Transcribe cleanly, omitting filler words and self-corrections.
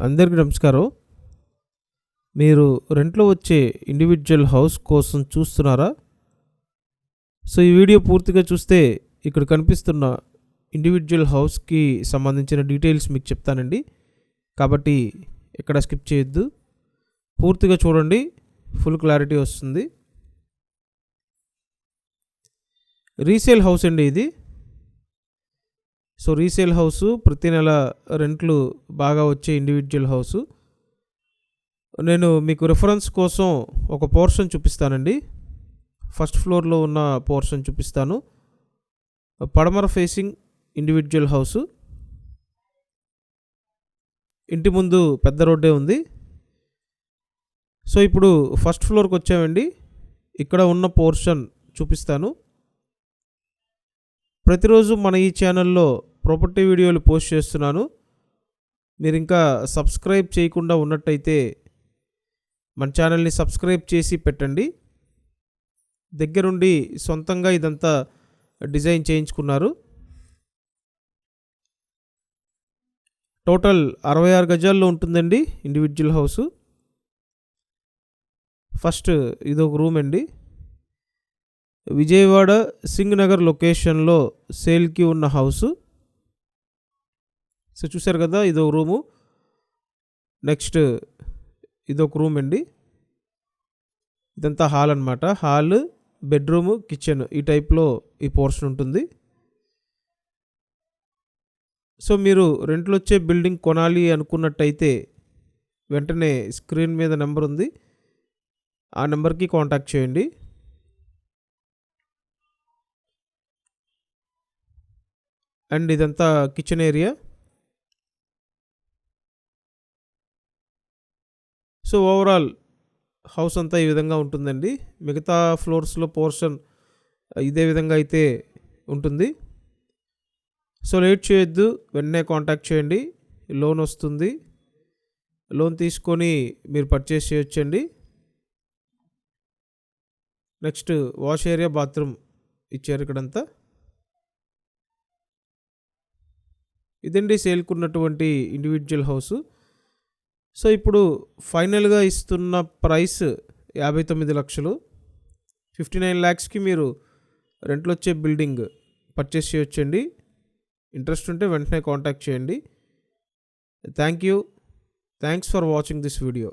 అందరికీ నమస్కారం. మీరు రెంట్లో వచ్చే ఇండివిజువల్ హౌస్ కోసం చూస్తున్నారా? సో ఈ వీడియో పూర్తిగా చూస్తే ఇక్కడ కనిపిస్తున్న ఇండివిజువల్ హౌస్కి సంబంధించిన డీటెయిల్స్ మీకు చెప్తానండి. కాబట్టి ఇక్కడ స్కిప్ చేయొద్దు, పూర్తిగా చూడండి, ఫుల్ క్లారిటీ వస్తుంది. రీసేల్ హౌస్ అండి ఇది. సో రీసేల్ హౌసు ప్రతి నెల రెంట్లు బాగా వచ్చే ఇండివిజువల్ హౌసు. నేను మీకు రిఫరెన్స్ కోసం ఒక పోర్షన్ చూపిస్తానండి. ఫస్ట్ ఫ్లోర్లో ఉన్న పోర్షన్ చూపిస్తాను. పడమర ఫేసింగ్ ఇండివిజువల్ హౌసు. ఇంటి ముందు పెద్ద రోడ్డే ఉంది. సో ఇప్పుడు ఫస్ట్ ఫ్లోర్కి వచ్చామండి. ఇక్కడ ఉన్న పోర్షన్ చూపిస్తాను. ప్రతిరోజు మన ఈ ఛానల్లో ప్రాపర్టీ వీడియోలు పోస్ట్ చేస్తున్నాను. మీరు ఇంకా సబ్స్క్రైబ్ చేయకుండా ఉన్నట్టయితే మన ఛానల్ని సబ్స్క్రైబ్ చేసి పెట్టండి. దగ్గరుండి సొంతంగా ఇదంతా డిజైన్ చేయించుకున్నారు. టోటల్ 66 గజాల్లో ఉంటుందండి ఇండివిజువల్ హౌసు. ఫస్ట్ ఇదొక రూమ్ అండి. విజయవాడ సింగ్ నగర్ లొకేషన్లో సేల్కి ఉన్న హౌసు. సో చూసారు కదా, ఇదొక రూము. నెక్స్ట్ ఇదొక రూమ్ అండి. ఇదంతా హాల్ అనమాట. హాల్, బెడ్రూము, కిచెన్ ఈ టైప్లో ఈ పోర్షన్ ఉంటుంది. సో మీరు రెంట్లో వచ్చే బిల్డింగ్ కొనాలి అనుకున్నట్టయితే వెంటనే స్క్రీన్ మీద నెంబర్ ఉంది, ఆ నెంబర్కి కాంటాక్ట్ చేయండి. అండ్ ఇదంతా kitchen area. So overall house అంతా ఈ విధంగా ఉంటుందండి. మిగతా ఫ్లోర్స్లో పోర్షన్ ఇదే విధంగా అయితే ఉంటుంది. సో లేట్ చేయొద్దు, వెంటనే కాంటాక్ట్ చేయండి. లోన్ వస్తుంది, లోన్ తీసుకొని మీరు పర్చేస్ చేయొచ్చండి. నెక్స్ట్ వాష్ ఏరియా, బాత్రూమ్ ఇచ్చారు ఇక్కడంతా. ఇదండి సేల్కున్నటువంటి ఇండివిజువల్ హౌసు. సో ఇప్పుడు ఫైనల్గా ఇస్తున్న ప్రైస్ 59 లక్షలు. 59 lakhsకి మీరు రెంట్లో వచ్చే బిల్డింగ్ పర్చేస్ చేయొచ్చండి. ఇంట్రెస్ట్ ఉంటే వెంటనే కాంటాక్ట్ చేయండి. Thanks for watching this video.